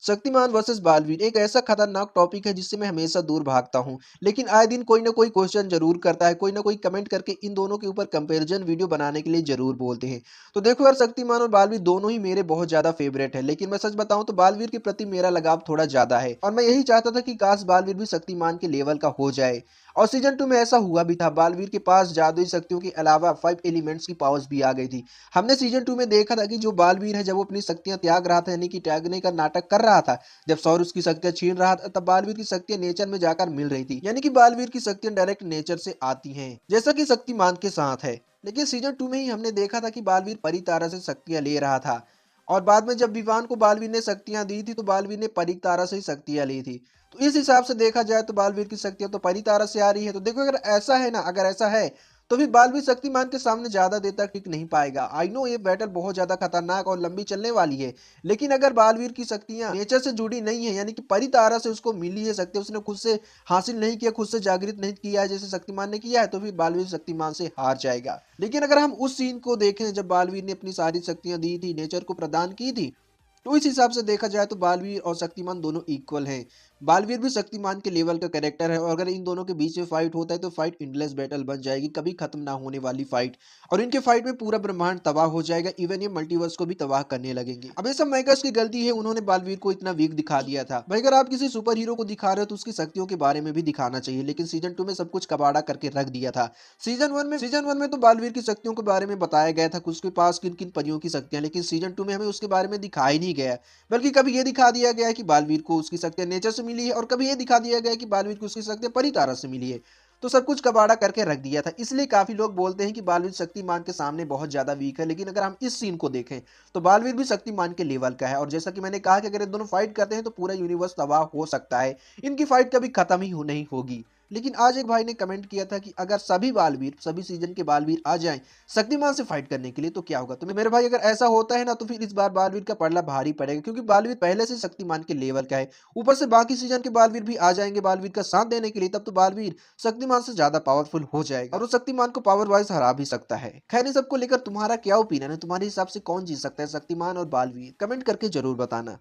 Shaktimaan versus Baalveer एक ऐसा खतरनाक टॉपिक है जिससे मैं हमेशा दूर भागता हूँ। लेकिन आए दिन कोई ना कोई क्वेश्चन जरूर करता है, कोई ना कोई कमेंट करके इन दोनों के ऊपर कंपैरिजन वीडियो बनाने के लिए जरूर बोलते हैं। तो देखो यार, शक्तिमान और बालवीर दोनों ही मेरे बहुत ज्यादा फेवरेट है, लेकिन मैं सच बताऊं तो बालवीर के प्रति मेरा लगाव थोड़ा ज्यादा है और मैं यही चाहता था कि काश बालवीर भी शक्तिमान के लेवल का हो जाए। और सीजन 2 में ऐसा हुआ भी था। बालवीर के पास जादुई शक्तियों के अलावा 5 एलिमेंट्स की पावर्स भी आ गई थी। हमने सीजन 2 में देखा था कि जो बालवीर है, जब वो अपनी शक्तियां त्याग रहा था, यानी कि त्यागने का नाटक कर रहा था, जब सौर उसकी शक्तियां छीन रहा था, तब बालवीर की शक्तियां नेचर में जाकर मिल रही थी। यानी कि बालवीर की शक्तियां डायरेक्ट नेचर से आती हैं, जैसा कि शक्तिमान के साथ है। लेकिन सीजन 2 में ही हमने देखा था कि बालवीर परितारा से शक्तियां ले रहा था और बाद में जब विवान को बालवीर ने शक्तियां दी थी तो बालवीर ने परितारा से ही शक्तियां ली थी। तो इस हिसाब से देखा जाए तो बालवीर की शक्तियां तो परितारा से आ रही है। तो देखो, अगर ऐसा है ना, अगर ऐसा है तो फिर बालवीर शक्तिमान के सामने ज्यादा देर तक टिक नहीं पाएगा। आई नो ये बैटल बहुत ज्यादा खतरनाक और लंबी चलने वाली है, लेकिन अगर बालवीर की शक्तियां नेचर से जुड़ी नहीं है, यानी कि परितारा से उसको मिली है शक्ति, उसने खुद से हासिल नहीं किया, खुद से जागृत नहीं किया है जैसे शक्तिमान ने किया है, तो फिर बालवीर शक्तिमान से हार जाएगा। लेकिन अगर हम उस सीन को देखें जब बालवीर ने अपनी सारी शक्तियां दी थी, नेचर को प्रदान की थी, तो इस हिसाब से देखा जाए तो बालवीर और शक्तिमान दोनों इक्वल हैं। बालवीर भी शक्तिमान के लेवल का कैरेक्टर है और अगर इन दोनों के बीच में फाइट होता है तो फाइट इंडलेस बैटल बन जाएगी, कभी खत्म ना होने वाली फाइट। और इनके फाइट में पूरा ब्रह्मांड तबाह हो जाएगा, इवन ये मल्टीवर्स को भी तबाह करने लगेंगे। अब ये सब मेकर्स की गलती है, उन्होंने बालवीर को इतना वीक दिखा दिया था। भाई, अगर आप किसी सुपर हीरो को दिखा रहे हो तो उसकी शक्तियों के बारे में भी दिखाना चाहिए, लेकिन सीजन 2 में सब कुछ कबाड़ा करके रख दिया था। सीजन 1 में तो बालवीर की शक्तियों के बारे में बताया गया था कि उसके पास किन किन परियों की शक्तियां, लेकिन सीजन 2 में हमें उसके बारे में दिखाई नहीं गया, बल्कि कभी ये दिखा दिया गया है कि बालवीर को उसकी शक्तियां नेचर से मिली है और कभी ये दिखा दिया गया है कि बालवीर को उसकी शक्तियां परितारा से मिली है। तो सब कुछ कबाड़ा करके रख दिया था, इसलिए काफी लोग बोलते हैं कि बालवीर शक्तिमान के सामने बहुत ज्यादा वीक है। लेकिन अगर हम इस सीन को देखें तो बालवीर भी शक्तिमान के लेवल का है और जैसा कि मैंने कहा कि अगर ये दोनों फाइट करते हैं तो पूरा यूनिवर्स तबाह हो सकता है, इनकी फाइट कभी खत्म ही नहीं होगी। लेकिन आज एक भाई ने कमेंट किया था कि अगर सभी बालवीर, सभी सीजन के बालवीर आ जाएं शक्तिमान से फाइट करने के लिए तो क्या होगा। तो मेरे भाई, अगर ऐसा होता है ना तो फिर इस बार बालवीर का पलड़ा भारी पड़ेगा, क्योंकि बालवीर पहले से शक्तिमान के लेवल का है, ऊपर से बाकी सीजन के बालवीर भी आ जाएंगे बालवीर का साथ देने के लिए, तब तो बालवीर शक्तिमान से ज्यादा पावरफुल हो जाएगा और वो शक्तिमान को पावर वाइज हरा भी सकता है। खैर, इन सबको लेकर तुम्हारा क्या ओपिनियन है? तुम्हारे हिसाब से कौन जीत सकता है, शक्तिमान और बालवीर? कमेंट करके जरूर बताना।